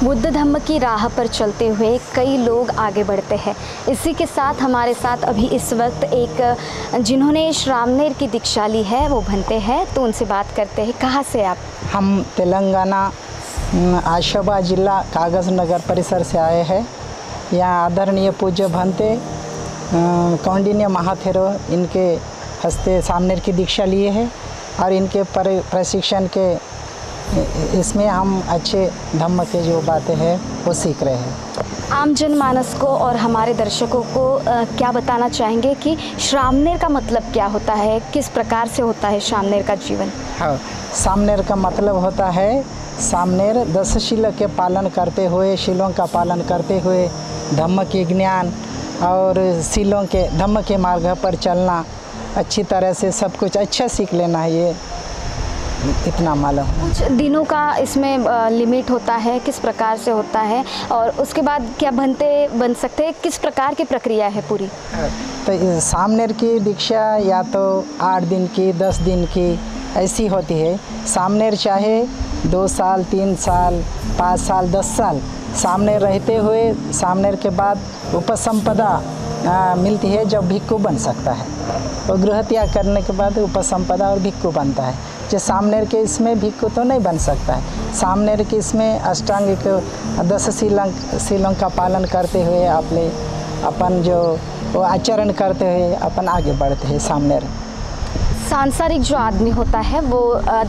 बुद्ध धम्म की राह पर चलते हुए कई लोग आगे बढ़ते हैं। इसी के साथ हमारे साथ अभी इस वक्त एक जिन्होंने श्रामणेर की दीक्षा ली है वो भंते हैं, तो उनसे बात करते हैं। कहाँ से आप? हम तेलंगाना आशाबाद जिला कागज नगर परिसर से आए हैं। यहाँ आदरणीय पूज्य भंते कौंडिन्य महाथेरो इनके हस्ते श्रामणेर की दीक्षा लिए हैं और इनके प्रशिक्षण के इसमें हम अच्छे धम्म के जो बातें हैं वो सीख रहे हैं। आम जनमानस को और हमारे दर्शकों को क्या बताना चाहेंगे कि श्रामणेर का मतलब क्या होता है, किस प्रकार से होता है श्रामणेर का जीवन? हाँ, श्रामणेर का मतलब होता है श्रामणेर 10 शील के पालन करते हुए, शीलों का पालन करते हुए धम्म के ज्ञान और शीलों के धम्म के मार्ग पर चलना, अच्छी तरह से सब कुछ अच्छा सीख लेना है, ये इतना मालूम। कुछ दिनों का इसमें लिमिट होता है, किस प्रकार से होता है और उसके बाद क्या भंते बन सकते हैं, किस प्रकार की प्रक्रिया है पूरी? तो श्रामणेर की दीक्षा या तो 8 दिन की, 10 दिन की ऐसी होती है। श्रामणेर चाहे 2 साल, 3 साल, 5 साल, 10 साल श्रामणेर रहते हुए श्रामणेर के बाद उपसंपदा मिलती है, जब भिक्खु बन सकता है। और गृह त्याग करने के बाद उपसंपदा और भिक्खु बनता है। जो श्रामणेर के इसमें भिक्खु तो नहीं बन सकता है। श्रामणेर के इसमें अष्टांगिक 10 शीलों का पालन करते हुए अपन जो वो आचरण करते हुए अपन आगे बढ़ते हैं। श्रामणेर सांसारिक जो आदमी होता है वो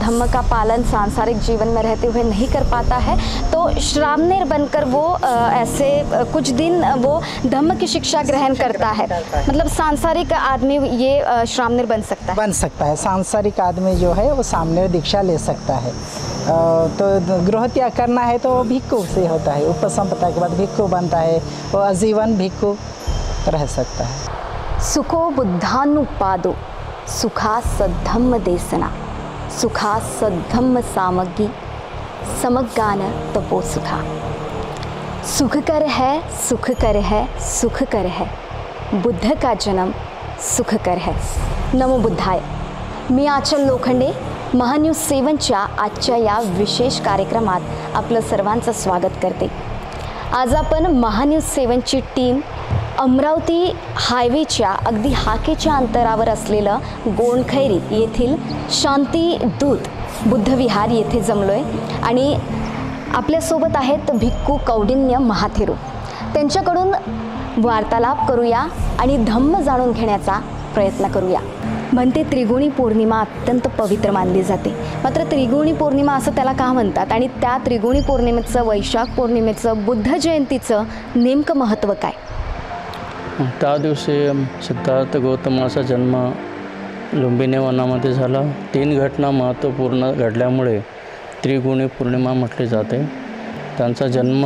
धम्म का पालन सांसारिक जीवन में रहते हुए नहीं कर पाता है, तो श्रामणेर बनकर वो ऐसे कुछ दिन वो धम्म की शिक्षा ग्रहण करता है। मतलब सांसारिक आदमी ये श्रामणेर बन सकता है? बन सकता है। सांसारिक आदमी जो है वो श्रामणेर दीक्षा ले सकता है। तो गृह त्याग करना है तो वो भिक्खु से होता है। उपसंपदा के बाद भिक्खु बनता है, वो आजीवन भिक्खु रह सकता है। सुखो बुद्धानुपादो सुखा सद्धम्म देसना, सुखा सद्धम्म सामग्री, समज्ञान तपो सुखा। सुखकर है, सुखकर है, सुखकर है, बुद्ध का जन्म सुखकर है। नमो बुद्धाय। मी आचल लोखंडे महान्यूज 7च्या आजच्या या विशेष कार्यक्रमात आपलं सर्वांचं स्वागत करते। आज आपण महान्यूज 7ची टीम अमरावती हायवेच्या अगदी हाकेच्या अंतरावर असलेलं गोंडखैरी येथील शांती दूत बुद्ध विहार येथे जमलोय आणि आपल्यासोबत आहेत भिक्खू कौंडिन्य महाथेरो। त्यांच्याकडून वार्तालाप करूया आणि धम्म जाणून घेण्याचा प्रयत्न करूया। म्हणते त्रिगुणी पौर्णिमा अत्यंत पवित्र मानली जाते, मात्र त्रिगुणी पौर्णिमा असं त्याला का म्हणतात आणि त्या त्रिगुणी पौर्णिमेचं, वैशाख पौर्णिमेचं, बुद्ध जयंतीचं नेमकं महत्त्व काय? त्या दिवशी सिद्धार्थ गौतमाचा जन्म लुंबिनी वनामध्ये झाला। 3 घटना महत्त्वपूर्ण घडल्यामुळे त्रिगुणी पौर्णिमा म्हटली जाते। त्यांचा जन्म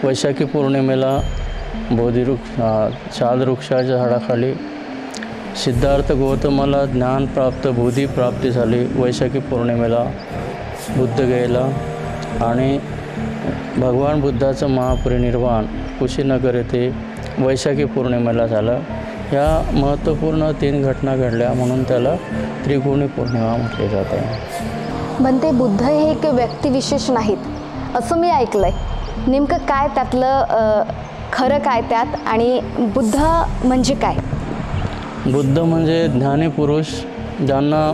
वैशाखी पौर्णिमेला शालवृक्षाच्या झाडाखाली सिद्धार्थ गौतमाला ज्ञान प्राप्त, बुद्धी प्राप्ती झाली। वैशाखी पौर्णिमेला बुद्ध गेला आणि भगवान बुद्धाचं महापरिनिर्वाण कुशीनगर येथे वैशाखी पौर्णिमेला झालं। या महत्त्वपूर्ण 3 घटना घडल्या म्हणून त्याला त्रिगुणी पौर्णिमा म्हटले जाते। म्हणते बुद्ध हे एक व्यक्तिविशेष नाहीत असं मी ऐकलंय। नेमकं काय त्यातलं खरं काय त्यात आणि बुद्ध म्हणजे काय? बुद्ध म्हणजे ज्ञानी पुरुष, ज्यांना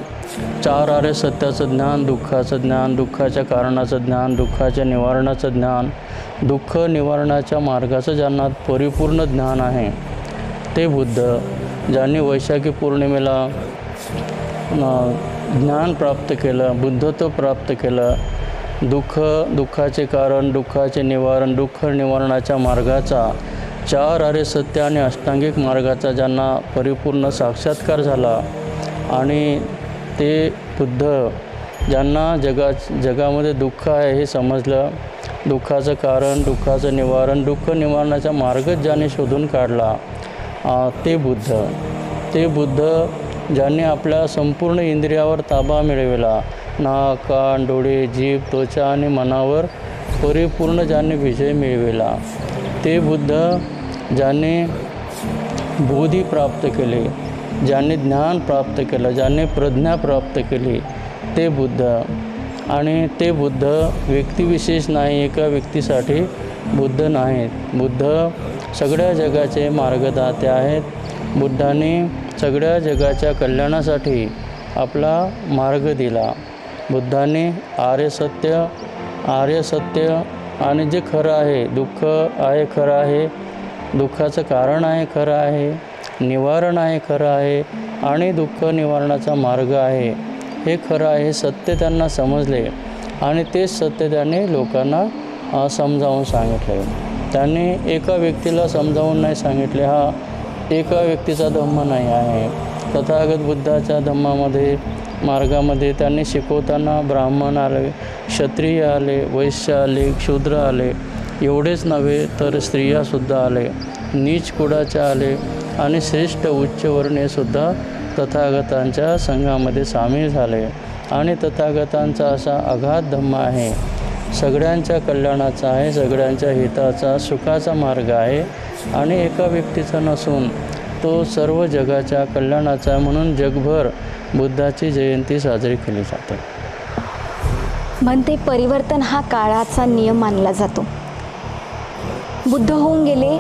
4 आर्य सत्याचं ज्ञान, दुःखाचं ज्ञान, दुःखाच्या कारणाचं ज्ञान, दुःखाच्या निवारणाचं ज्ञान, दुःख निवारणाच्या मार्गाचं ज्यांना परिपूर्ण ज्ञान आहे ते बुद्ध। ज्यांनी वैशाखी पौर्णिमेला ज्ञान प्राप्त केलं, बुद्धत्व प्राप्त केलं, दुःखाचे कारण, दुःखाचे निवारण, दुःख निवारणाच्या मार्गाचा, 4 आर्य सत्य आणि अष्टांगिक मार्गाचा ज्यांना परिपूर्ण साक्षात्कार झाला आणि ते बुद्ध ज्यांना जगामध्ये दुःख आहे हे समजलं, दुःखाचं कारण, दुःखाचं निवारण, दुःख निवारणाचा मार्गच ज्याने शोधून काढला, ते बुद्ध ज्यांनी आपल्या संपूर्ण इंद्रियावर ताबा मिळविला, नाक, कान, डोळे, जीभ, त्वचा आणि मनावर परिपूर्ण ज्यांनी विजय मिळविला, ते बुद्ध ज्यांनी बोधी प्राप्त केले, ज्यांनी ज्ञान प्राप्त केलं, ज्यांनी प्रज्ञा प्राप्त केली, ते बुद्ध. आणि ते बुद्ध व्यक्तिविशेष नाही, एका व्यक्तीसाठी बुद्ध नाहीत. बुद्ध सगळ्या जगाचे मार्गदाते आहेत. बुद्धांनी सगळ्या जगाच्या कल्याणासाठी आपला मार्ग दिला. बुद्धांनी आर्य सत्य आणि जे खरं आहे, दुःख आहे खरं आहे, दुःखाचं कारण आहे खरं आहे, निवारण आहे खरं आहे आणि दुःख निवारणाचा मार्ग आहे हे खरं आहे, सत्य त्यांना समजले आणि तेच सत्य त्यांनी लोकांना समजावून सांगितले. त्यांनी एका व्यक्तीला समजावून नाही सांगितले, हा एका व्यक्तीचा धम्म नाही आहे. तथागत बुद्धाच्या धम्मामध्ये, मार्गामध्ये त्यांनी शिकवताना ब्राह्मण आले, क्षत्रिय आले, वैश्य आले, शूद्र आले, एवढेच नव्हे तर स्त्रियासुद्धा आले, नीच कुळाचे आले आणि श्रेष्ठ उच्चवर्णीयसुद्धा तथागतांच्या संघामध्ये सामील झाले. आणि तथागतांचा असा अगाध धम्म आहे, सगळ्यांच्या कल्याणाचा आहे, सगळ्यांच्या हिताचा, सुखाचा मार्ग आहे आणि एका व्यक्तीचा नसून तो सर्व जगाच्या कल्याणाचा आहे. म्हणून जगभर बुद्धाची जयंती साजरी केली जाते. म्हणते परिवर्तन हा काळाचा नियम मानला जातो. बुद्ध होऊन गेले,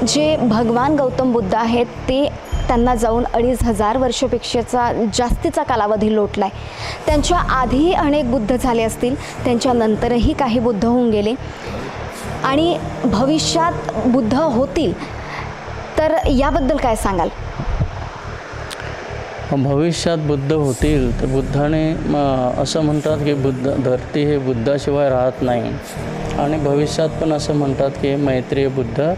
जे भगवान गौतम बुद्ध आहेत ते त्यांना जाऊन 2500 वर्षापेक्षाचा जास्तीचा कालावधी लोटला आहे. त्यांच्या आधीही अनेक बुद्ध झाले असतील, त्यांच्यानंतरही काही बुद्ध होऊन गेले आणि भविष्यात बुद्ध होतील, तर याबद्दल काय सांगाल? भविष्यात बुद्ध होतील तर बुद्धाने असं म्हणतात की धरती हे बुद्धाशिवाय राहत नाही आणि भविष्यात पण असं म्हणतात की मैत्रीय बुद्ध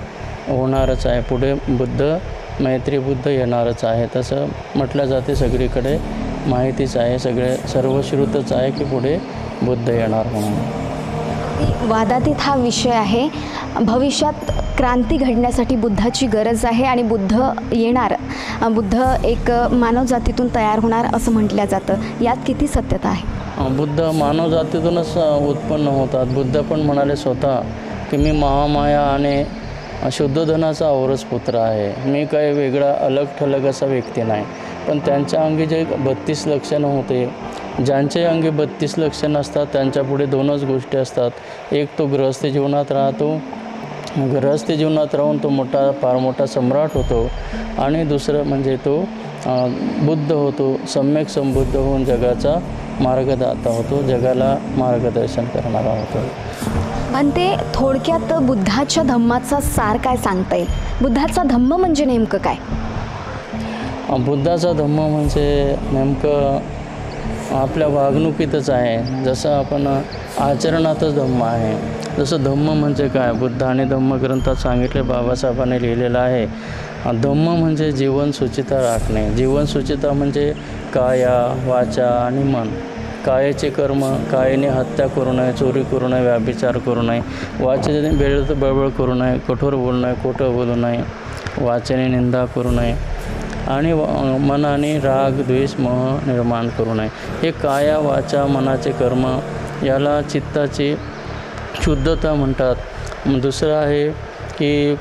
होणारच आहे, पुढे बुद्ध मैत्री बुद्ध येणारच आहे. तसं म्हटलं जाते, सगळीकडे माहितीच आहे, सर्वश्रुतच आहे की पुढे बुद्ध येणार म्हणून. वादातीत हा विषय आहे. भविष्यात क्रांती घडण्यासाठी बुद्धाची गरज आहे आणि बुद्ध येणार, बुद्ध एक मानवजातीतून तयार होणार असं म्हटलं जातं. यात किती सत्यता आहे? बुद्ध मानवजातीतूनच उत्पन्न होतात. बुद्ध पण म्हणाले स्वतः की मी महामाया आणि शुद्धधनाचा औरस पुत्र आहे, मी काही वेगळा अलग ठलग असा व्यक्ती नाही. पण त्यांच्या अंगी जे 32 लक्षणं होते, ज्यांचे अंगी 32 लक्षणं असतात त्यांच्यापुढे 2च गोष्टी असतात. एक तो गृहस्थ जीवनात राहतो, गृहस्थ जीवनात राहून तो फार मोठा सम्राट होतो आणि दुसरं म्हणजे तो बुद्ध होतो, सम्यक संबुद्ध होऊन जगाचा मार्गदाता होतो, जगाला मार्गदर्शन करणारा होतो. म्हणते थोडक्यात बुद्धाच्या धम्माचा सार काय सांगता येईल? बुद्धाचा धम्म म्हणजे नेमकं काय? बुद्धाचा धम्म म्हणजे नेमकं आपल्या वागणुकीतच आहे, जसं आपण आचरणातच धम्म आहे. जसं धम्म म्हणजे काय, बुद्ध आणि धम्मग्रंथात सांगितले, बाबासाहेबांनी लिहिलेलं आहे. धम्म म्हणजे जीवनसूचिता राखणे. जीवनसूचिता म्हणजे काया, वाचा आणि मन. कायाचे कर्म, कायाने हत्या करू नये, चोरी करू नये, व्याभिचार करू नये, वाचेने बेळत बळबळ करू नये, कठोर बोलू नये, खोटं बोलू नये, वाचेने निंदा करू नये आणि मनाने राग, द्वेष, मोह निर्माण करू नये. हे काया, वाचा, मनाचे कर्म, याला चित्ताची शुद्धता म्हणतात. दुसरं आहे की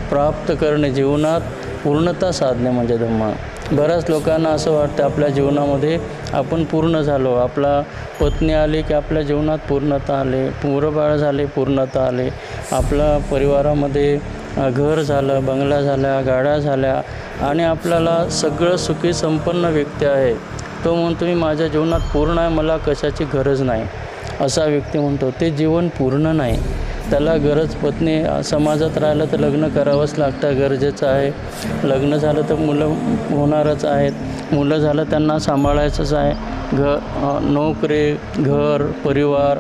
प्राप्त करणे, जीवनात पूर्णता साधणे म्हणजे धम्म. बऱ्याच लोकांना असं वाटतं आपल्या जीवनामध्ये आपण पूर्ण झालो, आपला पत्नी आली की आपल्या जीवनात पूर्णता आले, पोरबाळ झाले पूर्णता आले, आपल्या परिवारामध्ये घर झालं, बंगला झाल्या, गाड्या झाल्या आणि आपल्याला सगळं सुखी संपन्न व्यक्ती आहे. तो म्हणतो मी माझ्या जीवनात पूर्ण आहे, मला कशाची गरज नाही, असा व्यक्ती म्हणतो. ते जीवन पूर्ण नाही. त्याला गरज पत्नी समाजात राहिलं तर लग्न करावंच लागतं, गरजेचं आहे. लग्न झालं तर मुलं होणारच आहेत, मुलं झालं त्यांना सांभाळायचंच आहे. नोकरी, घर, परिवार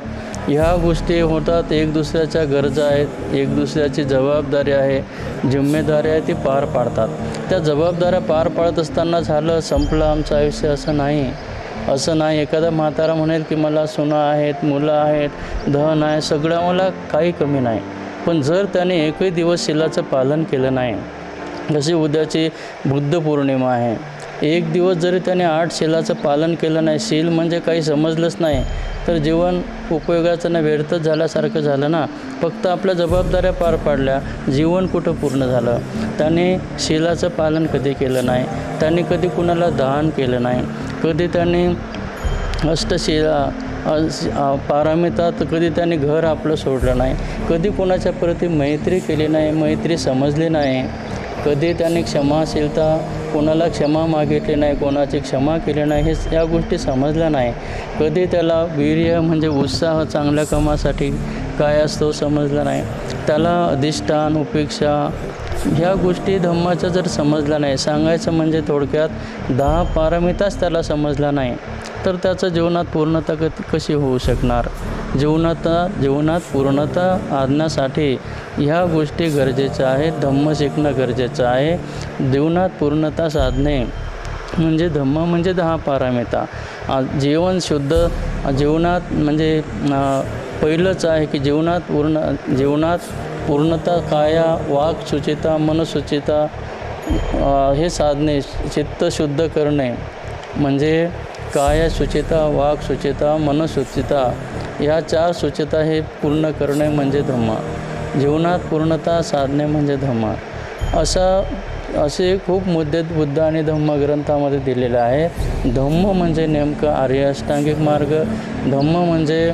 ह्या गोष्टी होतात. एक दुसऱ्याच्या गरजा आहेत, एक दुसऱ्याची जबाबदारी आहे, जिम्मेदारी आहे, ती पार पाडतात. त्या जबाबदाऱ्या पार पाडत असताना झालं संपलं आमचं आयुष्य असं नाही. एखादा म्हातारा म्हणेल की मला सुना आहेत, मुलं आहेत, धन आहे, सगळं मला काही कमी नाही. पण जर त्याने एकही दिवस शीलाचं पालन केलं नाही, जशी उद्याची बुद्ध पौर्णिमा आहे, एक दिवस जरी त्याने 8 शीलाचं पालन केलं नाही, शील म्हणजे काही समजलंच नाही, तर जीवन उपयोगाचं नाही, व्यर्थच झाल्यासारखं झालं ना. फक्त आपल्या जबाबदाऱ्या पार पाडल्या, जीवन कुठं पूर्ण झालं. त्याने शीलाचं पालन कधी केलं नाही, त्याने कधी कुणाला दान केलं नाही, कधी त्याने अष्टशिला पारमितात कधी त्याने घर आपलं सोडलं नाही, कधी कोणाच्या प्रती मैत्री केली नाही, मैत्री समजली नाही, कधी त्याने क्षमाशीलता कोणाला क्षमा मागितली नाही, कोणाची क्षमा केली नाही, या गोष्टी समजल्या नाही. कधी त्याला वीर्य म्हणजे उत्साह चांगल्या कामासाठी काय असतो समजलं नाही. त्याला अधिष्ठान, उपेक्षा ह्या गोष्टी धम्माच्या जर समजल्या नाही, सांगायचं म्हणजे थोडक्यात 10 पारमिताच त्याला समजला नाही, तर त्याचं जीवनात पूर्णता कशी होऊ शकणार. जीवनात पूर्णता आणण्यासाठी ह्या गोष्टी गरजेच्या आहेत. धम्म शिकणं गरजेचं आहे. जीवनात पूर्णता साधणे म्हणजे धम्म म्हणजे 10 पारमिता. जीवन शुद्ध जीवनात म्हणजे पहिलंच आहे की जीवनात पूर्णता काया, वाक शुचिता, मनशुचिता हे साधणे, चित्त शुद्ध करणे म्हणजे काया शुचिता, वाक शुचिता, मनशुचिता, या 4 शुचिता हे पूर्ण करणे म्हणजे धम्म. जीवनात पूर्णता साधणे म्हणजे धम्म. असे खूप मुद्दे बुद्ध आणि धम्म ग्रंथामध्ये दिलेले आहे. धम्म म्हणजे नेमकं आर्य अष्टांगिक मार्ग, धम्म म्हणजे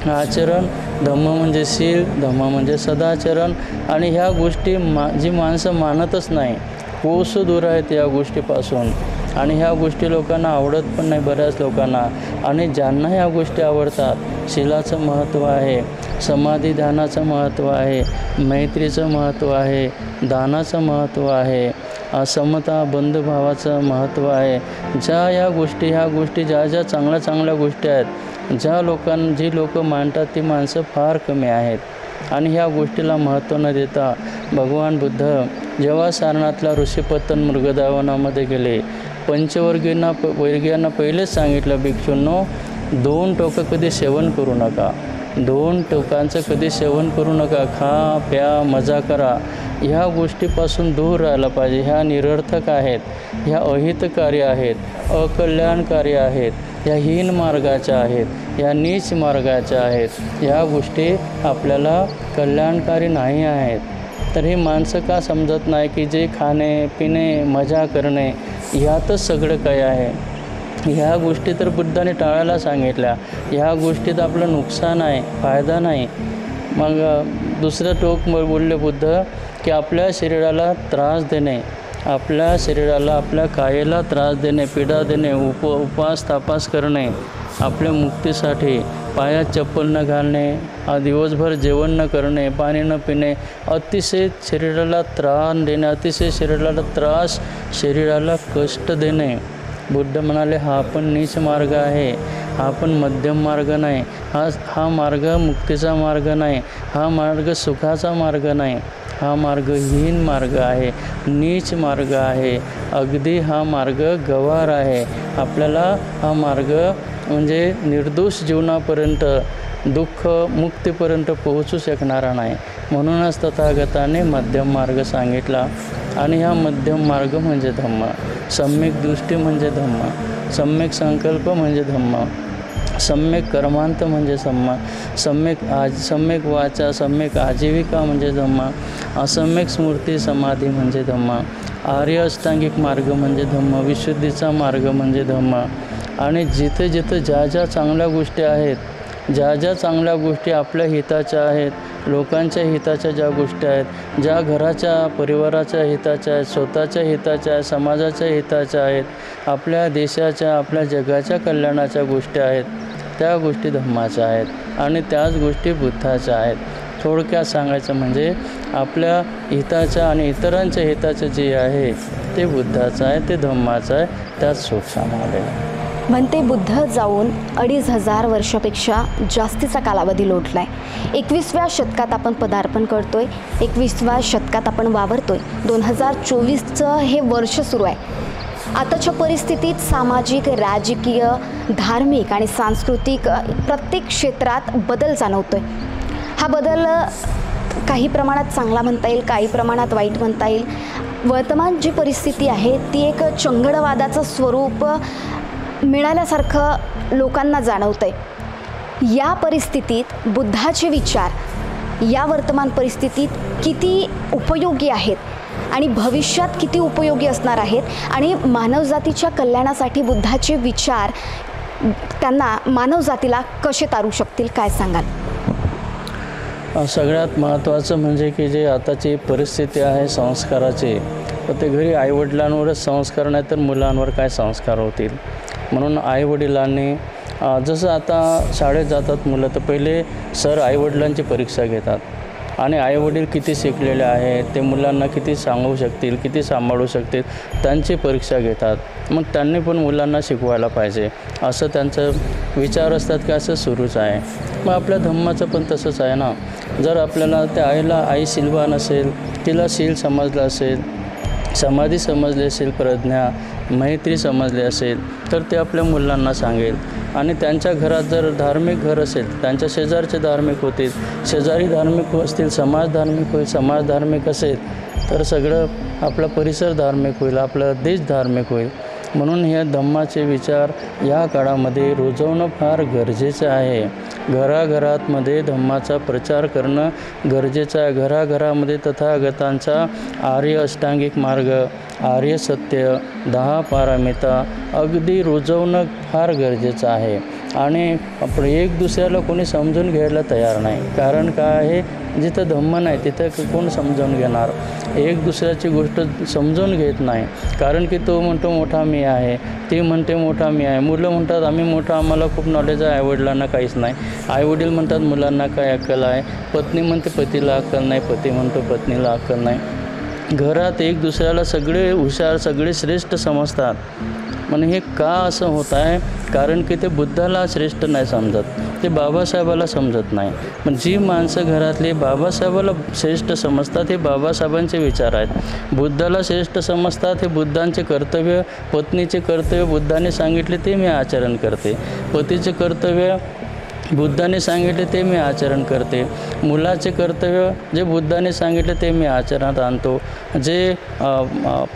आचरण, धम्म म्हणजे शील, धम्म म्हणजे सदाचरण. आणि ह्या गोष्टी जी माणसं मानतच नाही, कोस दूर आहेत या गोष्टीपासून. आणि ह्या गोष्टी लोकांना आवडत पण नाही, बऱ्याच लोकांना. आणि ज्यांना ह्या गोष्टी आवडतात, शीलाचं महत्त्व आहे, समाधी ध्यानाचं महत्त्व आहे, मैत्रीचं महत्त्व आहे, दानाचं महत्त्व आहे, समता बंधुभावाचं महत्त्व आहे. ह्या गोष्टी ज्या चांगल्या गोष्टी आहेत, जी लोक मांडतात ती माणसं फार कमी आहेत. आणि ह्या गोष्टीला महत्त्व न देता भगवान बुद्ध जेव्हा सारनाथला ऋषीपत्तन मृगदावनामध्ये गेले, पंचवर्गीयांना पहिलेच सांगितलं, भिक्षूंनो 2 टोकं कधी सेवन करू नका, 2 टोकांचं कधी सेवन करू नका. खा प्या मजा करा, ह्या गोष्टीपासून दूर राहायला पाहिजे. ह्या निरर्थक आहेत, ह्या अहितकारी आहेत, अकल्याणकारी आहेत, ह्या हीन मार्गाच्या आहेत, ह्या नीच मार्गाच्या आहेत. ह्या गोष्टी आपल्याला कल्याणकारी नाही आहेत. तर ही माणसं का समजत नाही की जे खाणे पिणे मजा करणे ह्यातच सगळं काही आहे. ह्या गोष्टी तर बुद्धाने टाळायला सांगितल्या. ह्या गोष्टीत आपलं नुकसान आहे, फायदा नाही. मग दुसरं टोक बोलले बुद्ध की आपल्या शरीराला त्रास देणे, आपल्या कायेला त्रास देणे, पीडा देणे, उपवास तापास करणे, आपल्या मुक्तीसाठी पायात चप्पल न घालणे, दिवसभर जेवण न करणे, पाणी न पिणे, अतिशय शरीराला त्रास देणे, अतिशय शरीराला कष्ट देणे. बुद्ध म्हणाले हा पण नीच मार्ग आहे, हा पण मध्यम मार्ग नाही, हा मार्ग मुक्तीचा मार्ग नाही, हा मार्ग सुखाचा मार्ग नाही, हा मार्ग हीन मार्ग आहे, नीच मार्ग आहे. अगदी हा मार्ग गवार आहे. आपल्याला हा मार्ग म्हणजे निर्दोष जीवनापर्यंत, दुःख मुक्तीपर्यंत पोहोचू शकणारा नाही. म्हणूनच तथागताने मध्यम मार्ग सांगितला. आणि हा मध्यम मार्ग म्हणजे धम्म. सम्यक दृष्टी म्हणजे धम्म, सम्यक संकल्प म्हणजे धम्म, सम्यक कर्मांत म्हणजे सम्यक वाचा, सम्यक आजीविका म्हणजे धम्म, असम्यक स्मृती समाधी म्हणजे धम्म, आर्य अष्टांगिक मार्ग म्हणजे धम्म, विशुद्धीचा मार्ग म्हणजे धम्म. आणि जिथे ज्या चांगल्या गोष्टी आहेत, ज्या चांगल्या गोष्टी आपल्या हिताच्या आहेत, लोकांच्या हिताच्या ज्या गोष्टी आहेत, ज्या घराच्या परिवाराच्या हिताच्या आहेत, स्वतःच्या हिताच्या आहेत, समाजाच्या हिताच्या आहेत, आपल्या देशाच्या आपल्या जगाच्या कल्याणाच्या गोष्टी आहेत, त्या गोष्टी धम्माच्या आहेत आणि त्याच गोष्टी बुद्धाच्या आहेत. थोडक्यात सांगायचं म्हणजे आपल्या हिताचं आणि इतरांच्या हिताचं जे आहे ते बुद्धाचं आहे, ते धम्माचं आहे, त्यात सुख सामावलेलं आहे. म्हणते बुद्ध जाऊन 2500 वर्षापेक्षा जास्तीचा कालावधी लोटला आहे. 21व्या शतकात आपण पदार्पण करतोय, 21व्या शतकात आपण वावरतोय. 2024चं हे वर्ष सुरू आहे. आताच्या परिस्थितीत सामाजिक, राजकीय, धार्मिक आणि सांस्कृतिक प्रत्येक क्षेत्रात बदल जाणवतोय. हा बदल काही प्रमाणात चांगला म्हणता येईल, काही प्रमाणात वाईट म्हणता येईल. वर्तमान जी परिस्थिती आहे ती एक चंगळवादाचं स्वरूप मिळाल्यासारखं लोकांना जाणवतंय. या परिस्थितीत बुद्धाचे विचार या वर्तमान परिस्थितीत किती उपयोगी आहेत आणि भविष्यात किती उपयोगी असणार आहेत आणि मानवजातीच्या कल्याणासाठी बुद्धाचे विचार त्यांना मानवजातीला कसे तारू शकतील, काय सांगाल? सगळ्यात महत्त्वाचं म्हणजे की जे आताची परिस्थिती आहे संस्काराची, तर ते घरी आईवडिलांवरच संस्कार नाही तर मुलांवर काय संस्कार होतील. म्हणून आईवडिलांनी जसं आता शाळेत जातात मुलं, तर पहिले सर आईवडिलांची परीक्षा घेतात आणि आईवडील किती शिकलेले आहेत, ते मुलांना किती सांगू शकतील, किती सांभाळू शकतील, त्यांची परीक्षा घेतात. मग त्यांनी पण मुलांना शिकवायला पाहिजे असं त्यांचं विचार असतात की असं सुरूच आहे. मग आपल्या धम्माचं पण तसंच आहे ना. जर आपल्याला त्या आईला आई शीलवान असेल, तिला शील समजलं असेल, समाधी समजली असेल, प्रज्ञा मैत्री समजली असेल, तर ते आपल्या मुलांना सांगेल. आणि त्यांच्या घरात जर धार्मिक घर असेल, त्यांच्या शेजारचे धार्मिक होतील, शेजारी धार्मिक असतील, समाज धार्मिक होईल, समाज धार्मिक असेल तर सगळं आपला परिसर धार्मिक होईल, आपला देश धार्मिक होईल. म्हणून हे धम्माचे विचार या काळामध्ये रुजवणं फार गरजेचं आहे. घराघरातमध्ये धम्माचा प्रचार करणं गरजेचं आहे. घराघरामध्ये तथागतांचा आर्य अष्टांगिक मार्ग, आर्य सत्य, 10 पारमिता अगदी रुजवणं फार गरजेचं आहे. आणि आपण एक दुसऱ्याला कोणी समजून घ्यायला तयार नाही. कारण काय आहे, जिथं धम्म नाही तिथं कोण समजून घेणार. एक दुसऱ्याची गोष्ट समजून घेत नाही. कारण की तो म्हणतो मोठा मी आहे, ती म्हणते मोठा मी आहे. मुलं म्हणतात आम्ही मोठं, आम्हाला खूप नॉलेज आहे, आईवडिलांना काहीच नाही. आईवडील म्हणतात मुलांना काय अक्कल आहे. पत्नी म्हणते पतीला अक्कल नाही, पती म्हणतो पत्नीला अक्कल नाही. घरात एक दुसऱ्याला सगळे हुशार, सगळे श्रेष्ठ समजतात. म्हणजे हे का असं होत आहे? कारण की ते बुद्धाला श्रेष्ठ नाही समजत, ते बाबासाहेबाला समजत नाही. पण जी माणसं घरातली बाबासाहेबाला श्रेष्ठ समजतात हे बाबासाहेबांचे विचार आहेत. बुद्धाला श्रेष्ठ समजतात हे बुद्धांचे कर्तव्य, पत्नीचे कर्तव्य बुद्धाने सांगितले ते मी आचरण करते, पतीचे कर्तव्य बुद्धाने सांगितले ते मी आचरण करते, मुलाचे कर्तव्य जे बुद्धाने सांगितले ते मी आचरणात आणतो. जे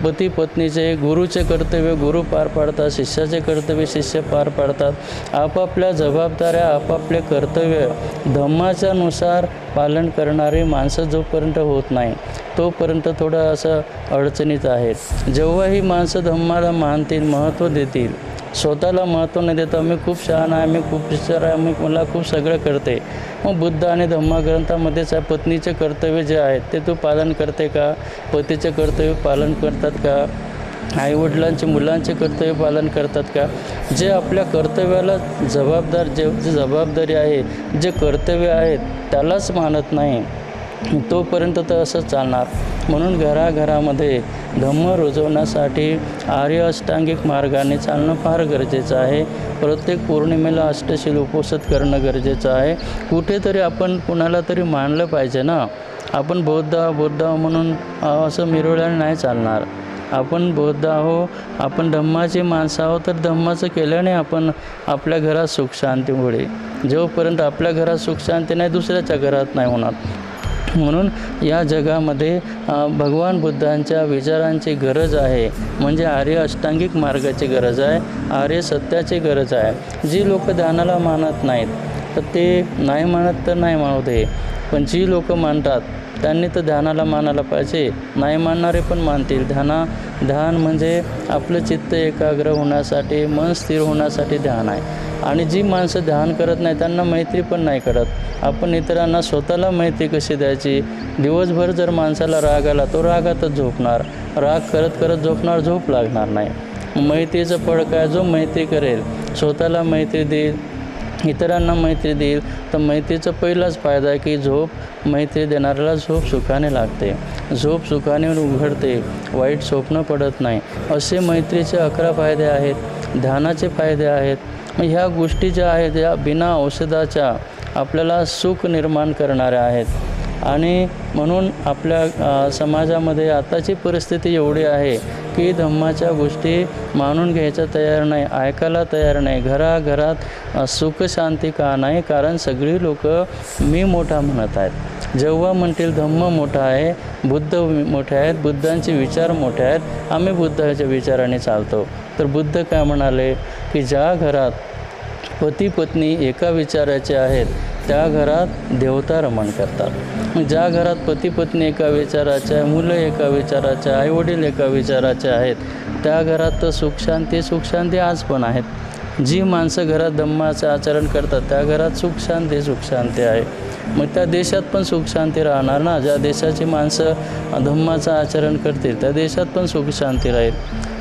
पती पत्नीचे, गुरुचे कर्तव्य गुरु पार पाडतात, शिष्याचे कर्तव्य शिष्य पार पाडतात. आपापल्या जबाबदाऱ्या, आपापले कर्तव्य धम्माच्यानुसार पालन करणारी माणसं जोपर्यंत होत नाही तोपर्यंत थोडं असं अडचणीत आहेत. जेव्हा ही माणसं धम्माला मानतील, महत्त्व देतील, स्वतःला महत्त्व न देता मी खूप शहाणा आहे, मी खूप हुशार आहे, मला खूप सगळं करते, मग बुद्ध आणि धम्मा ग्रंथामध्येच आहे पत्नीचे कर्तव्य जे आहेत ते तू पालन करते का, पतीचे कर्तव्य पालन करतात का, आईवडिलांचे मुलांचे कर्तव्य पालन करतात का. जे आपल्या कर्तव्याला जबाबदार, जे जबाबदारी आहे, जे कर्तव्य आहेत त्यालाच मानत नाही तोपर्यंत तर असंच चालणार. म्हणून घराघरामध्ये धम्म रुजवण्यासाठी आर्य अष्टांगिक मार्गाने चालणं फार गरजेचं आहे. प्रत्येक पौर्णिमेला अष्टशील उपवास करणं गरजेचं आहे. कुठेतरी आपण कुणाला तरी मानलं पाहिजे ना. आपण बौद्ध म्हणून असं मिरवल्याने नाही चालणार. आपण बौद्ध आहो, आपण धम्माची माणसं आहोत, तर धम्माचं केल्याने आपण आपल्या घरात सुख शांती मिळेल. जोपर्यंत आपल्या घरात सुख शांती नाही दुसऱ्याच्या घरात नाही होणार. म्हणून या जगामध्ये भगवान बुद्धांच्या विचारांची गरज आहे. म्हणजे आर्य अष्टांगिक मार्गाची गरज आहे, आर्य सत्याची गरज आहे. जी लोक ध्यानाला मानत नाहीत तर ते नाही मानत तर नाही मानू दे, पण जी लोक मानतात त्यांनी तर ध्यानाला मानायला पाहिजे. नाही मानणारे पण मानतील. ध्यान म्हणजे आपलं चित्त एकाग्र होण्यासाठी, मन स्थिर होण्यासाठी ध्यान आहे. आणि जी माणसं ध्यान करत नाही त्यांना मैत्री पण नाही करत. आपण इतरांना स्वतःला मैत्री कशी द्यायची. दिवसभर जर माणसाला राग आला तो रागातच झोपणार, राग करत करत झोपणार, झोप लागणार नाही. मैत्रीचं फळ काय, जो मैत्री करेल, स्वतःला मैत्री देईल, इतरांना मैत्री देईल तर मैत्रीचा पहिलाच फायदा आहे की झोप मैत्री देणाऱ्याला झोप सुखाने लागते, झोप सुखाने उघडते, वाईट स्वप्न पडत नाही. असे मैत्रीचे 11 फायदे आहेत. ध्यानाचे फायदे आहेत. ह्या गोष्टी ज्या आहेत या बिना औषधाच्या आपल्याला सुख निर्माण करणाऱ्या आहेत. आणि म्हणून आपल्या समाजामध्ये आताची परिस्थिती एवढी आहे की धम्माच्या गोष्टी मानून घ्यायचा तयार नाही, ऐकायला तयार नाही. घराघरात सुख शांती का नाही? कारण सगळी लोक मी मोठा म्हणत आहेत. जेव्हा म्हणतील धम्म मोठा आहे, बुद्ध मोठे आहेत, बुद्धांचे विचार मोठे आहेत, आम्ही बुद्धाच्या विचाराने चालतो. तर बुद्ध काय म्हणाले की ज्या घरात पती पत्नी एका विचाराचे आहेत त्या घरात देवता रमण करतात. ज्या घरात पती पत्नी एका विचाराचे आहे, मुलं एका विचाराचे, आईवडील एका विचाराचे आहेत, त्या घरात तर सुखशांती आज पण आहेत. जी माणसं घरात धम्माचं आचरण करतात त्या घरात सुखशांती आहे. मग त्या देशात पण सुखशांती राहणार ना. ज्या देशाची माणसं धम्माचं आचरण करतील त्या देशात पण सुखशांती राहील.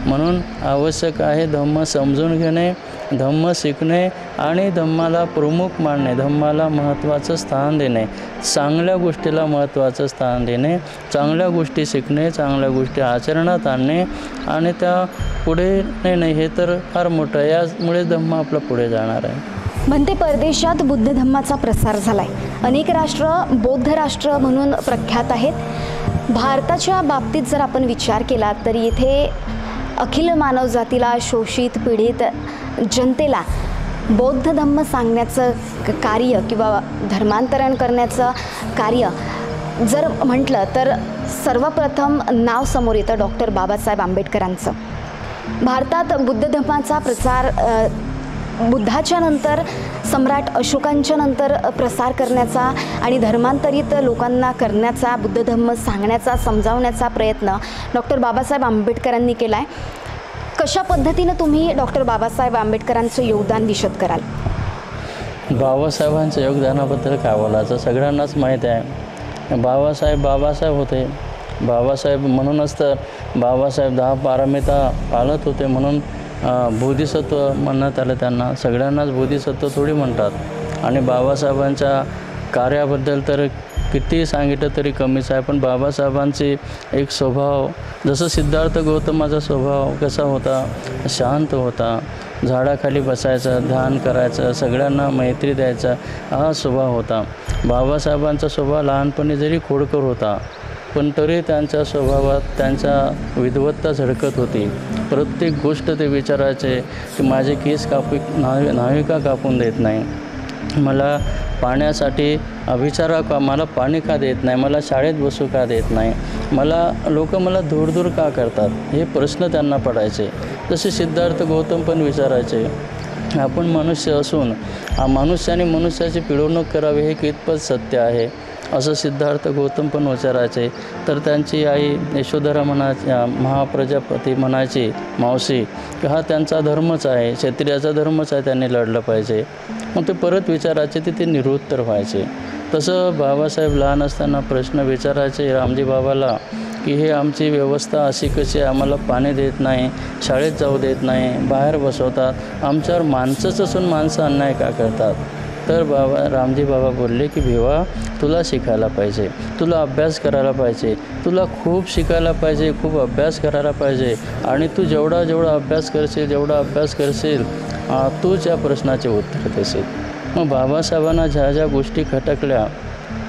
म्हणून आवश्यक आहे धम्म समजून घेणे, धम्म शिकणे आणि धम्माला प्रमुख मानणे, धम्माला महत्त्वाचं स्थान देणे, चांगल्या गोष्टीला महत्त्वाचं स्थान देणे, चांगल्या गोष्टी शिकणे, चांगल्या गोष्टी आचरणात आणणे आणि त्या पुढे नाही हे तर फार मोठं आहे. यामुळे धम्म आपला पुढे जाणार आहे. म्हणते परदेशात बुद्ध धम्माचा प्रसार झाला आहे. अनेक राष्ट्र बौद्ध राष्ट्र म्हणून प्रख्यात आहेत. भारताच्या बाबतीत जर आपण विचार केला तर इथे अखिल मानवजातीला, शोषित पीडित जनतेला बौद्ध धम्म सांगण्याचं कार्य किंवा धर्मांतरण करण्याचं कार्य जर म्हटलं तर सर्वप्रथम नाव समोर येतं डॉक्टर बाबासाहेब आंबेडकरांचं. भारतात बुद्ध धम्माचा प्रचार बुद्धाच्या नंतर सम्राट अशोकांच्या नंतर प्रसार करण्याचा आणि धर्मांतरित लोकांना करण्याचा, बुद्ध धम्म सांगण्याचा, समजावण्याचा प्रयत्न डॉक्टर बाबासाहेब आंबेडकरांनी केला आहे. कशा पद्धतीनं तुम्ही डॉक्टर बाबासाहेब आंबेडकरांचं योगदान विशद कराल? बाबासाहेबांच्या योगदानाबद्दल काय बोलायचं, सगळ्यांनाच माहीत आहे. बाबासाहेब होते. बाबासाहेब म्हणूनच तर बाबासाहेब 10 पारमिता पाळत होते म्हणून बोधिसत्व म्हणण्यात आलं त्यांना. सगळ्यांनाच बोधिसत्व थोडी म्हणतात. आणि बाबासाहेबांच्या कार्याबद्दल तर किती सांगितलं तरी कमीच आहे. पण बाबासाहेबांचे एक स्वभाव, जसं सिद्धार्थ गौतमाचा स्वभाव कसा होता, शांत होता, झाडाखाली बसायचं, ध्यान करायचं, सगळ्यांना मैत्री द्यायचा, हा स्वभाव होता. बाबासाहेबांचा स्वभाव लहानपणी जरी खोडकर होता पण तरी त्यांच्या स्वभावात त्यांच्या विद्वत्ता झळकत होती. प्रत्येक गोष्ट ते विचारायचे की माझे केस न्हावी का कापून देत नाही, मला पाण्यासाठी विचारा का, मला पाणी का देत नाही, मला शाळेत बसू का देत नाही, लोक मला दूर का करतात, हे प्रश्न त्यांना पडायचे. जसे सिद्धार्थ गौतम पण विचारायचे. आपण मनुष्य असून मनुष्याने मनुष्याची पिळवणूक करावी हे कितपत सत्य आहे, असं सिद्धार्थ गौतम पण विचारायचे. तर त्यांची आई यशोधरा महाप्रजापती म्हणायची, मावशी, की हा त्यांचा धर्मच आहे, क्षत्रियाचा धर्मच आहे, त्यांनी लढलं पाहिजे. मग ते परत विचारायचे, ते निरुत्तर व्हायचे. तसं बाबासाहेब लहान असताना प्रश्न विचारायचे रामजी बाबाला की हे आमची व्यवस्था अशी कशी आहे, आम्हाला पाणी देत नाही, शाळेत जाऊ देत नाही, बाहेर बसवतात, आमच्यावर माणसंच असून माणसं अन्याय का करतात. तर रामजी बाबा बोलले की भिवा, तुला शिकायला पाहिजे, तुला अभ्यास करायला पाहिजे, तुला खूप शिकायला पाहिजे, खूप अभ्यास करायला पाहिजे. आणि तू जेवढा अभ्यास करशील तूच या प्रश्नाचे उत्तर देशील. मग बाबासाहेबांना ज्या गोष्टी खटकल्या,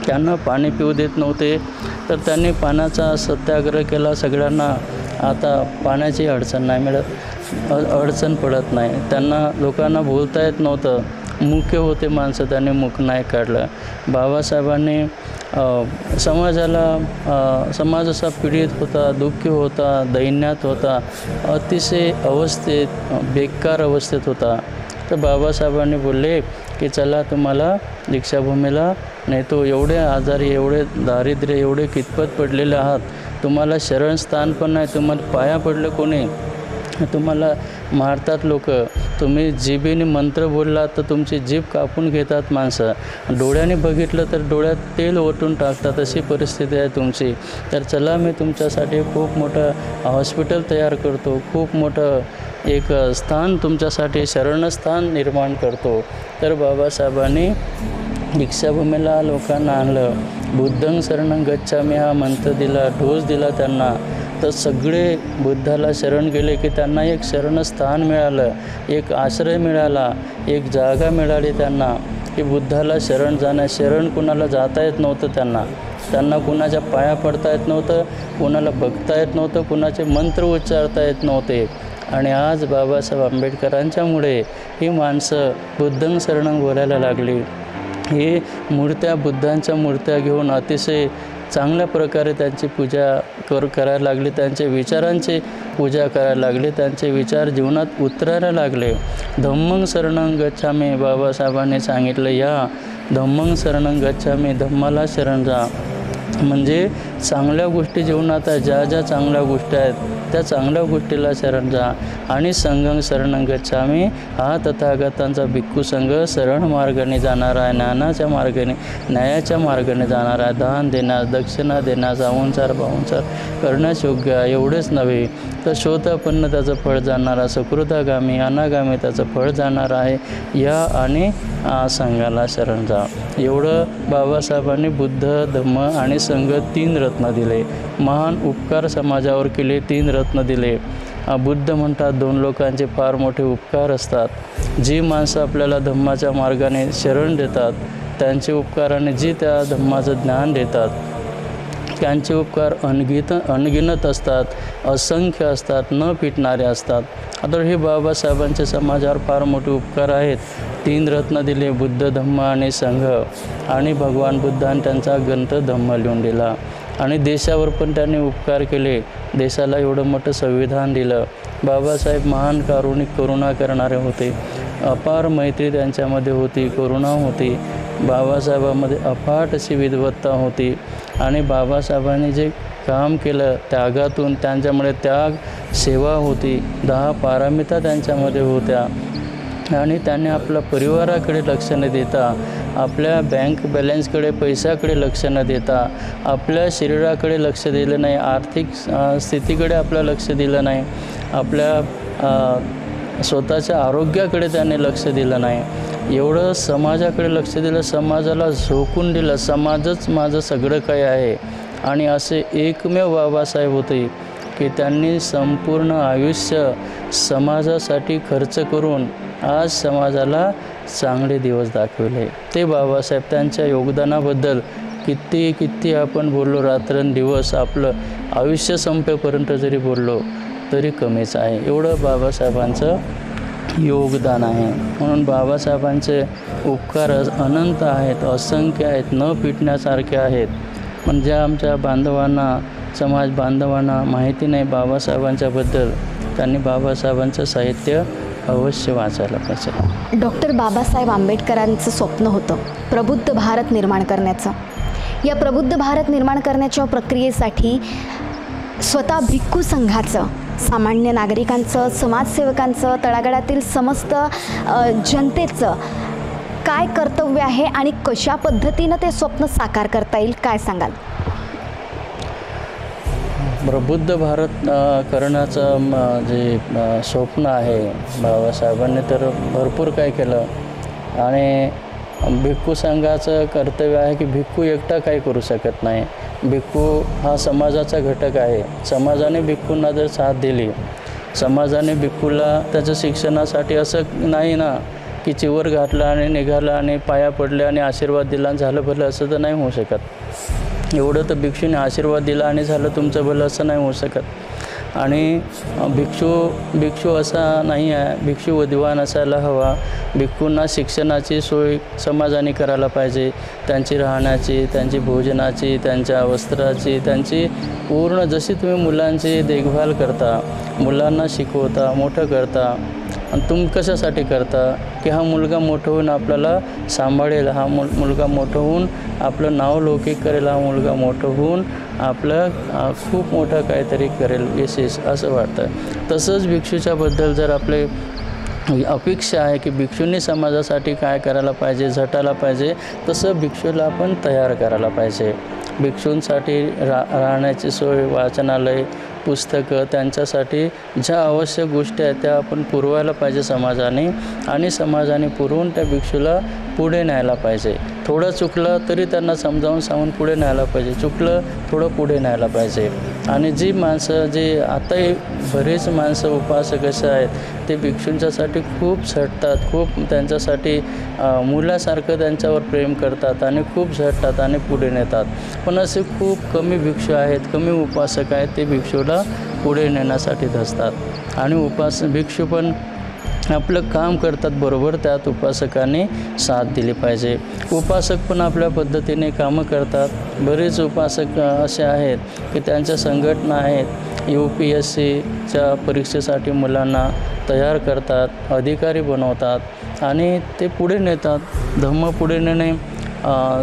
त्यांना पाणी पिऊ देत नव्हते, तर त्यांनी पाण्याचा सत्याग्रह केला. सगळ्यांना आता पाण्याची अडचण पडत नाही. त्यांना लोकांना बोलता येत नव्हतं, मुख्य होते माणसं, त्यांनी मुख नाही काढलं. बाबासाहेबांनी समाज असा पीडित होता, दुःखी होता, दैन्यात होता, अतिशय बेकार अवस्थेत होता. तर बाबासाहेबांनी बोलले की चला तुम्हाला दीक्षाभूमीला नेतो, एवढे आजारी, एवढे दारिद्र्य, एवढे कितपत पडलेले आहात, तुम्हाला शरणस्थान पण नाही, तुम्हाला पाया पडलं कोणी, तुम्हाला मारतात लोक, तुम्ही जिभेने मंत्र बोललात तर तुमची जीभ कापून घेतात माणसं, डोळ्याने बघितलं तर डोळ्यात तेल ओतून टाकतात, अशी परिस्थिती आहे तुमची. तर चला मी तुमच्यासाठी खूप मोठं हॉस्पिटल तयार करतो, खूप मोठं एक स्थान तुमच्यासाठी शरणस्थान निर्माण करतो. तर बाबासाहेबांनी दीक्षाभूमीला लोकांना आणलं. बुद्धं शरणं गच्छामी हा मंत्र दिला, डोस दिला त्यांना. तर सगळे बुद्धाला शरण गेले की त्यांना एक शरणस्थान मिळालं, एक आश्रय मिळाला, एक जागा मिळाली त्यांना की बुद्धाला शरण शरण कुणाला जाता येत नव्हतं. त्यांना कुणाच्या पाया पडता येत नव्हतं, कुणाला बघता येत नव्हतं, कुणाचे मंत्र उच्चारता येत नव्हते. आणि आज बाबासाहेब आंबेडकरांच्यामुळे ही माणसं बुद्धं शरणं बोलायला लागली. ही मूर्त्या, बुद्धांच्या मूर्त्या घेऊन अतिशय चांगल्या प्रकारे त्यांची पूजा करायला लागली, त्यांच्या विचारांची पूजा करायला लागली, त्यांचे विचार जीवनात उतरायला लागले. धम्मं शरणं गच्छामी बाबासाहेबांनी सांगितलं, या धम्मं शरणं गच्छामी, धम्माला शरण जा. म्हणजे चांगल्या गोष्टी जीवनात ज्या ज्या चांगल्या गोष्टी आहेत त्या चांगल्या गोष्टीला शरण जा. आणि संघं शरणं गच्छामी हा तथागतांचा भिक्खू संघ शरण मार्गाने जाणार आहे, ज्ञानाच्या मार्गाने, न्यायाच्या मार्गाने जाणार आहे. दान देण्यास, दक्षिणा देण्यास, अवंचार भावंचार करण्यास योग्य आहे. एवढेच नव्हे तर शोधापन्न त्याचं फळ जाणारा, सकृतागामी अनागामी त्याचं फळ जाणार आहे. या आणि संघाला शरण जा. एवढं बाबासाहेबांनी बुद्ध, धम्म आणि संघ 3 रत्न दिले. महान उपकार समाजावर केले, 3 रत्न दिले. बुद्ध म्हणतात 2 लोकांचे फार मोठे उपकार असतात. जी माणसं आपल्याला धम्माच्या मार्गाने शरण देतात त्यांचे उपकार, आणि जी त्या धम्माचं ज्ञान देतात त्यांचे उपकार अनगिनत असतात, असंख्य असतात, न पिटणारे असतात. आता हे बाबासाहेबांच्या समाजावर फार मोठे उपकार आहेत. 3 रत्न दिले, बुद्ध, धम्म आणि संघ. आणि भगवान बुद्धांनी त्यांचा ग्रंथ धम्म लिहून दिला. आणि देशावर पण त्यांनी उपकार केले, देशाला एवढं मोठं संविधान दिलं. बाबासाहेब महान कारुणिक, करुणा करणारे होते. अपार मैत्री त्यांच्यामध्ये होती, करुणा होती. बाबासाहेबांमध्ये अफाट अशी विद्वत्ता होती. आणि बाबासाहेबांनी जे काम केलं त्यागातून, त्यांच्यामुळे त्याग, सेवा होती, 10 पारमिता त्यांच्यामध्ये होत्या. आणि त्यांनी आपल्या परिवाराकडे लक्ष न देता, आपल्या बँक बॅलन्सकडे, पैशाकडे लक्ष न देता, आपल्या शरीराकडे लक्ष दिलं नाही, आर्थिक स्थितीकडे आपलं लक्ष दिलं नाही, आपल्या स्वतःच्या आरोग्याकडे त्यांनी लक्ष दिलं नाही. एवढं समाजाकडे लक्ष दिलं, समाजाला झोकून दिलं, समाजच माझं सगळं काही आहे. आणि असे एकमेव बाबासाहेब होते की त्यांनी संपूर्ण आयुष्य समाजासाठी खर्च करून आज समाजाला चांगले दिवस दाखवले. ते बाबासाहेब, त्यांच्या योगदानाबद्दल किती आपण बोललो, रात्रंदिवस आपलं आयुष्य संपेपर्यंत जरी बोललो तरी कमीच आहे. एवढं बाबासाहेबांचं योगदान आहे. म्हणून बाबासाहेबांचे उपकार अनंत आहेत, असंख्य आहेत, न पिटण्यासारखे आहेत. पण ज्या आमच्या बांधवांना, समाज बांधवांना माहिती नाही बाबासाहेबांच्याबद्दल, त्यांनी बाबासाहेबांचं साहित्य अवश्य वाचायला पाहिजे. डॉक्टर बाबासाहेब आंबेडकरांचं स्वप्न होतं प्रबुद्ध भारत निर्माण करण्याचं. या प्रबुद्ध भारत निर्माण करण्याच्या प्रक्रियेसाठी स्वतः भिक्खू संघाचं, सामान्य नागरिकांचं, समाजसेवकांचं, तळागाळातील समस्त जनतेचं काय कर्तव्य आहे आणि कशा पद्धतीनं ते स्वप्न साकार करता येईल, काय सांगाल? प्रबुद्ध भारत करण्याचं जे स्वप्न आहे बाबासाहेबांनी तर भरपूर काय केलं. आणि भिक्खू संघाचं कर्तव्य आहे की भिक्खू एकटा काही करू शकत नाही. भिक्खू हा समाजाचा घटक आहे. समाजाने भिक्खूंना जर साथ दिली, समाजाने भिक्खूला त्याच्या शिक्षणासाठी असं नाही ना की चिवर घातला आणि निघाला आणि पाया पडले आणि आशीर्वाद दिला झालं भलं, असं तर नाही होऊ शकत. एवढं तर भिक्षूने आशीर्वाद दिला आणि झालं तुमचं भलं, असं नाही होऊ शकत. आणि भिक्षू असा नाही आहे, भिक्षू विद्वान असायला हवा. भिक्खूंना शिक्षणाची सोय समाजाने करायला पाहिजे, त्यांची राहण्याची, त्यांची भोजनाची, त्यांच्या वस्त्राची, त्यांची पूर्ण, जशी तुम्ही मुलांची देखभाल करता, मुलांना शिकवता, मोठं करता, आणि तुम्ही कशासाठी करता की हा मुलगा मोठं होऊन आपल्याला सांभाळेल, हा मुलगा मोठं होऊन आपलं नाव लौकिक करेल, हा मुलगा मोठं होऊन आपलं खूप मोठं काहीतरी करेल, विशेष असं वाटतं. तसंच भिक्षूच्याबद्दल जर आपले अपेक्षा आहे की भिक्षूंनी समाजासाठी काय करायला पाहिजे, झटायला पाहिजे, तसं भिक्षूला आपण तयार करायला पाहिजे. भिक्षूंसाठी राहण्याची सोय, वाचनालय, पुस्तकं, त्यांच्यासाठी ज्या आवश्यक गोष्टी आहेत त्या आपण पुरवायला पाहिजे समाजाने, आणि समाजाने पुरवून त्या भिक्षूला पुढे न्यायला पाहिजे. थोडं चुकलं तरी त्यांना समजावून सांगून पुढे न्यायला पाहिजे, चुकलं थोडं पुढे न्यायला पाहिजे. आणि जी माणसं जे आताही बरेच माणसं उपासक असे आहेत ते भिक्षूंच्यासाठी खूप झटतात, खूप त्यांच्यासाठी मुलासारखं त्यांच्यावर प्रेम करतात आणि खूप झटतात आणि पुढे नेतात. पण असे खूप कमी भिक्षू आहेत, कमी उपासक आहेत, ते भिक्षूला पुढे नेण्यासाठी धसतात. आणि भिक्षू पण आपलं काम करतात बरोबर, त्यात उपासकांनी साथ दिली पाहिजे. उपासक पण आपल्या पद्धतीने कामं करतात. बरेच उपासक असे आहेत की त्यांच्या संघटना आहेत, UPSCच्या परीक्षेसाठी मुलांना तयार करतात, अधिकारी बनवतात आणि ते पुढे नेतात. धम्म पुढे नेणे,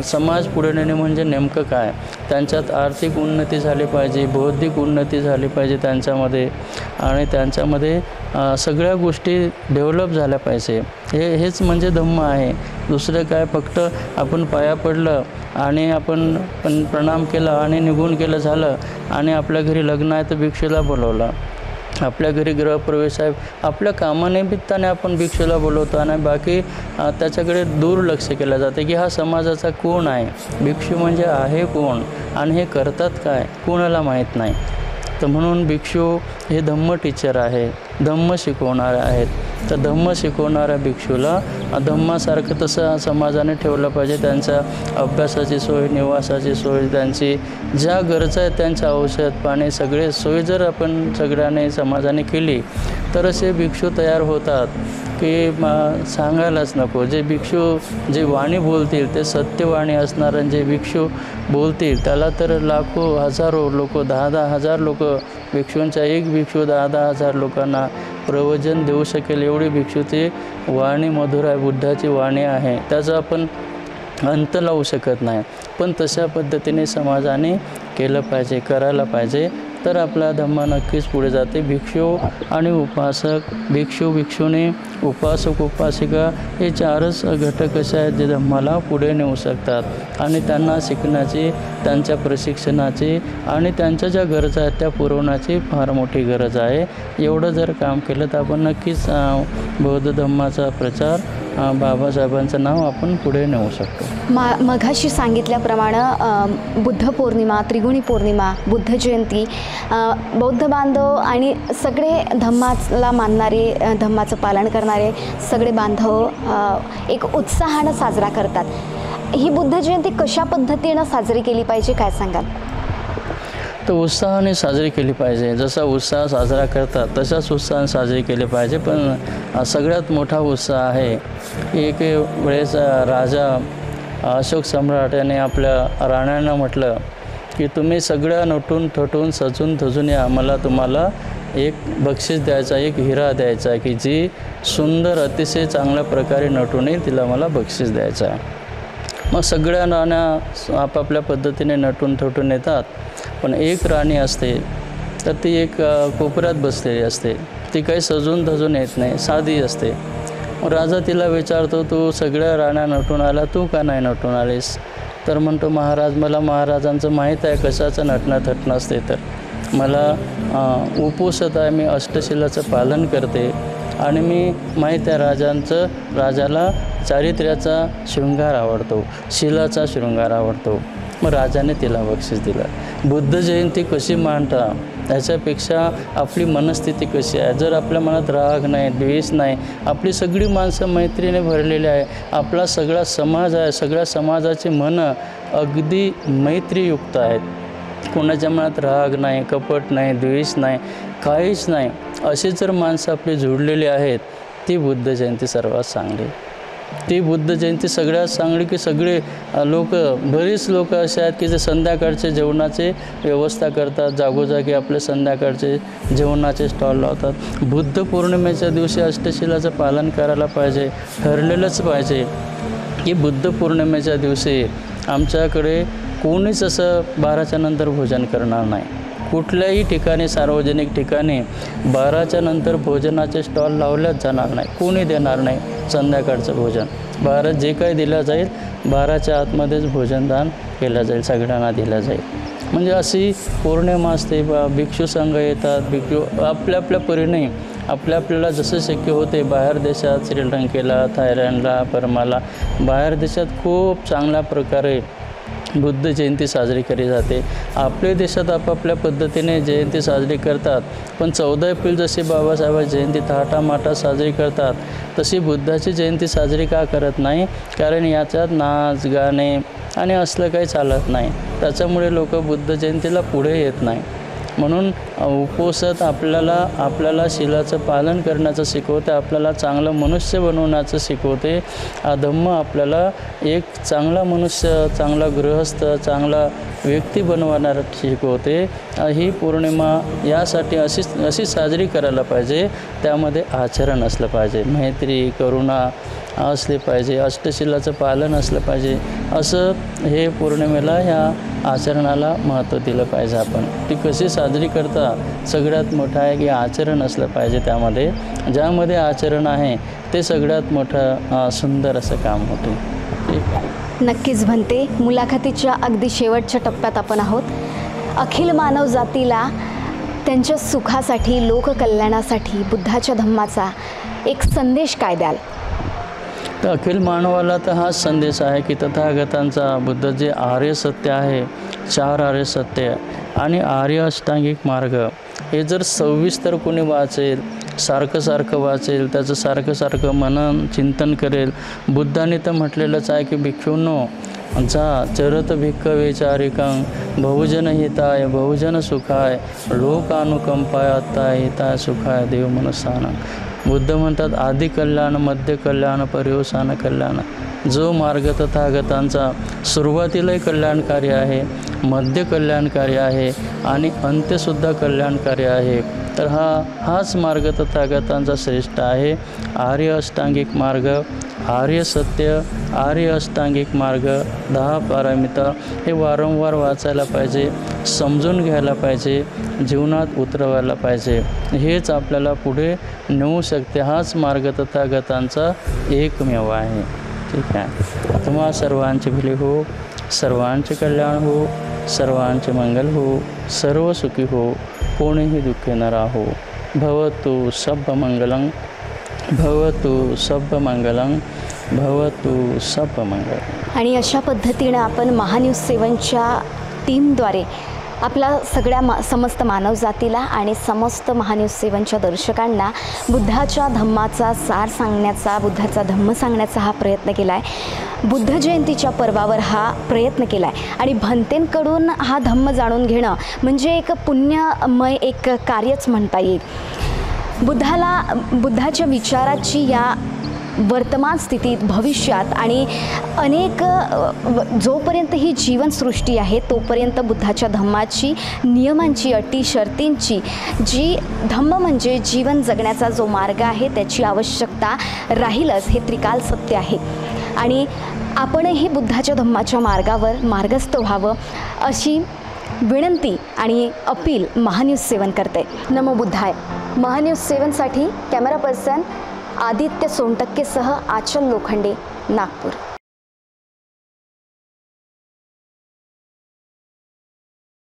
समाज पुढे नेणे म्हणजे नेमकं काय? त्यांच्यात आर्थिक उन्नती झाली पाहिजे, बौद्धिक उन्नती झाली पाहिजे त्यांच्यामध्ये, आणि त्यांच्यामध्ये सगळ्या गोष्टी डेव्हलप झाल्या पाहिजे. हेच म्हणजे धम्म आहे. दुसरं काय, फक्त आपण पाया पडलं आणि आपण प्रणाम केला आणि निघून गेलं झालं, आणि आपल्या घरी लग्न आहे तर भिक्षूला बोलवलं, आपल्या घरी गृहप्रवेश आहे, आपल्या कामानिमित्ताने आपण भिक्षूला बोलवतो आणि बाकी त्याच्याकडे दुर्लक्ष केलं जाते की हा समाजाचा कोण आहे, भिक्षू म्हणजे आहे कोण आणि हे करतात काय, कोणाला माहीत नाही. तर म्हणून भिक्षू हे धम्म टीचर आहे, धम्म शिकवणारे आहेत. तर धम्म शिकवणाऱ्या भिक्षूला धम्मासारखं तसं समाजाने ठेवलं पाहिजे. त्यांच्या अभ्यासाची सोय, निवासाची सोय, त्यांची ज्या गरजा आहेत त्यांच्या औषध पाणी सगळे सोय जर आपण सगळ्यांनी समाजाने केली तर असे भिक्षू तयार होतात की सांगायलाच नको. जे भिक्षू जे वाणी बोलतील ते सत्यवाणी असणार, आणि जे भिक्षू बोलतील त्याला तर लाखो हजारो लोक, 10-10 हजार लोक, भिक्षूंचा एक भिक्षू 10-10 हजार लोकांना प्रवचन देऊ शकेल एवढी भिक्षूची वाणी मधुर आहे, बुद्धाची वाणी आहे, त्याचा आपण अंत लावू शकत नाही. पण तशा पद्धतीने समाजाने केलं पाहिजे, करायला पाहिजे, तर आपला धम्म नक्कीच पुढे जाते. भिक्षू आणि उपासक, भिक्षू भिक्षुणी, उपासक उपासिका हे 4च घटक असे आहेत जे धम्माला पुढे नेऊ शकतात. आणि त्यांना शिकण्याची, त्यांच्या प्रशिक्षणाची आणि त्यांच्या ज्या गरजा आहेत त्या पुरवण्याची फार मोठी गरज आहे. एवढं जर काम केलं तर आपण नक्कीच बौद्ध धम्माचा प्रचार, बाबासाहेबांचं नाव आपण पुढे नेऊ शकतो. मघाशी सांगितल्याप्रमाणे बुद्ध पौर्णिमा, त्रिगुणी पौर्णिमा, बुद्ध जयंती, बौद्ध बांधव आणि सगळे धम्माला मानणारे, धम्माचं पालन करणारे सगळे बांधव एक उत्साहानं साजरा करतात. ही बुद्ध जयंती कशा पद्धतीनं साजरी केली पाहिजे, काय सांगाल? तर उत्साहाने साजरी केली पाहिजे. जसा उत्साह साजरा करतात तशाच उत्साहाने साजरी केली पाहिजे. पण सगळ्यात मोठा उत्साह आहे. एक वेळेस राजा अशोक सम्राट याने आपल्या राण्यांना म्हटलं की तुम्ही सगळ्या नटून थटून सजून धजून या, मला तुम्हाला एक बक्षीस द्यायचा, एक हिरा द्यायचा की जी सुंदर अतिशय चांगल्या प्रकारे नटून येईल, तिला मला बक्षीस द्यायचं आहे. मग सगळ्या राण्या आपापल्या पद्धतीने नटून थटून येतात. पण एक राणी असते तर ती एक कोपऱ्यात बसलेली असते, ती काही सजून धजून येत नाही, साधी असते. मग राजा तिला विचारतो, तू सगळ्या राण्या नटून आला, तू का नाही नटून आलीस? तर म्हणतो, महाराज मला महाराजांचं माहीत आहे कशाचं नटणं थटणं असते, तर मला उपवासात आहे, मी अष्टशिलाचं पालन करते आणि मी माहीत आहे राजाला चारित्र्याचा शृंगार आवडतो, शिलाचा शृंगार आवडतो. मग राजाने तिला बक्षीस दिलं. बुद्ध जयंती कशी मांडता त्याच्यापेक्षा आपली मनस्थिती कशी आहे. जर आपल्या मनात राग नाही, द्वेष नाही, आपली सगळी माणसं मैत्रीने भरलेली आहे, आपला सगळा समाज आहे, सगळ्या समाजाची मनं अगदी मैत्रीयुक्त आहेत, कोणाच्या मनात राग नाही, कपट नाही, द्वेष नाही, काहीच नाही, अशी जर माणसं आपली जुळलेली आहेत, ती बुद्ध जयंती सर्वात चांगली. ती बुद्ध जयंती सगळ्यात चांगली की सगळे लोक, बरीच लोक असे आहेत की जे संध्याकाळचे जेवणाचे व्यवस्था करतात, जागोजागी आपले संध्याकाळचे जेवणाचे स्टॉल लावतात. बुद्ध पौर्णिमेच्या दिवशी अष्टशिलाचं पालन करायला पाहिजे, ठरलेलंच पाहिजे की बुद्ध पौर्णिमेच्या दिवशी आमच्याकडे कोणीच असं 12च्या नंतर भोजन करणार नाही. कुठल्याही ठिकाणी, सार्वजनिक ठिकाणी 12च्या नंतर भोजनाचे स्टॉल लावल्याच जाणार नाही, कोणी देणार नाही संध्याकाळचं भोजन. 12 जे काही दिलं जाईल 12च्या आतमध्येच भोजनदान केलं जाईल, सगळ्यांना दिलं जाईल. म्हणजे अशी पौर्णिमा असते भिक्षू संघ येतात, भिक्षू आपल्या परीने आपल्याला जसं शक्य होते. बाहेर देशात श्रीलंकेला, थायलंडला, बर्माला बाहेर देशात खूप चांगल्या प्रकारे बुद्ध जयंती साजरी केली जाते. आपल्या देशात आपापल्या पद्धतीने जयंती साजरी करतात, पण 14 एप्रिल जशी बाबासाहेबांची जयंती थाटामाटात साजरी करतात तशी बुद्धाची जयंती साजरी का करत नाही? कारण याच्यात नाच गाणे आणि असलं काही चालत नाही. त्याच्यामुळे लोक बुद्ध जयंतीला पुढे येत नाही. म्हणून उपवासात आपल्याला शीलाचं पालन करण्याचं शिकवते, आपल्याला चांगलं मनुष्य बनवण्याचं शिकवते. हा धम्म आपल्याला एक चांगला मनुष्य, चांगला गृहस्थ, चांगला व्यक्ती बनवणारा शिकवते. ही पौर्णिमा यासाठी अशी साजरी करायला पाहिजे. त्यामध्ये आचरण असलं पाहिजे, मैत्री करुणा असले पाहिजे, अष्टशिलाचं पालन असलं पाहिजे. असं हे पौर्णिमेला ह्या आचरणाला महत्त्व दिलं पाहिजे. आपण ती कशी साजरी करता सगळ्यात मोठं आहे की आचरण असलं पाहिजे. त्यामध्ये ज्यामध्ये आचरण आहे ते सगळ्यात मोठं सुंदर असं काम होते. नक्कीच भंते, मुलाखतीच्या अगदी शेवटच्या टप्प्यात आपण आहोत. अखिल मानव जातीला त्यांच्या सुखासाठी, लोककल्याणासाठी बुद्धाच्या धम्माचा एक संदेश काय द्याल? तर अखिल मानवाला तर हाच संदेश आहे की तथागतांचा बुद्ध जे आर्य सत्य आहे, 4 आर्य सत्य आणि आर्य अष्टांगिक मार्ग हे जर सविस्तर कोणी वाचेल, सारखं वाचेल, त्याचं सारखं मनन चिंतन करेल. बुद्धाने तर म्हटलेलंच आहे की भिक्षूंनो जा चरत भिक्खवे चारिकं बहुजन हिताय बहुजन सुखाय लोकानुकंपाय अत्ताय हिताय सुखाय देव मनसानं. बुद्ध म्हणतात आदि कल्याण, मध्य कल्याण, पर्यवसान कल्याण. जो मार्ग तथागतांचा सुरुवातीलाही कल्याणकारी आहे, मध्य कल्याणकारी आहे आणि अंत्यसुद्धा कल्याणकारी आहे. तर हाच मार्ग तथागतांचा श्रेष्ठ आहे. आर्य अष्टांगिक मार्ग, आर्य सत्य, आर्य अष्टांगिक मार्ग, 10 पारमिता हे वारंवार वाचायला पाहिजे, समजून घ्यायला पाहिजे, जीवनात उतरवायला पाहिजे. हेच आपल्याला पुढे नेऊ शकते. हाच मार्ग तथागतांचा एकमेव आहे. ठीक आहे. तुम्हा सर्वांची भली हो, सर्वांचे कल्याण हो, सर्वांचे मंगल हो, सर्व सुखी हो, कोणीही दुःखी न राहो. भवतु सब मंगलं, भवतु सब मंगलं, भवतु सब मंगल. आणि अशा पद्धतीनं आपण महान्यूज 7च्या टीमद्वारे आपल्या सगळ्या समस्त मानवजातीला आणि समस्त महान्यूज 7च्या दर्शकांना बुद्धाच्या धम्माचा सार सांगण्याचा, बुद्धाचा धम्म सांगण्याचा हा प्रयत्न केला आहे. बुद्ध जयंतीच्या पर्वावर हा प्रयत्न केला आहे आणि भंतेंकडून हा धम्म जाणून घेणं म्हणजे एक पुण्यमय एक कार्यच म्हणता येईल. बुद्धाच्या विचाराची या वर्तमान स्थितीत, भविष्यात आणि अनेक जोपर्यंत ही जीवनसृष्टी आहे तोपर्यंत बुद्धाच्या धम्माची, नियमांची, अटी शर्तींची, जी धम्म म्हणजे जीवन जगण्याचा जो मार्ग आहे त्याची आवश्यकता राहीलच. हे त्रिकाल सत्य आहे आणि आपणही बुद्धाच्या धम्माच्या मार्गावर मार्गस्थ व्हावं अशी विनंती आणि अपील महान्यूज 7 करते. नमो बुद्धाय. महान्यूज 7साठी कॅमेरा पर्सन आदित्य सोनटक्केसह आचल लोखंडे, नागपूर.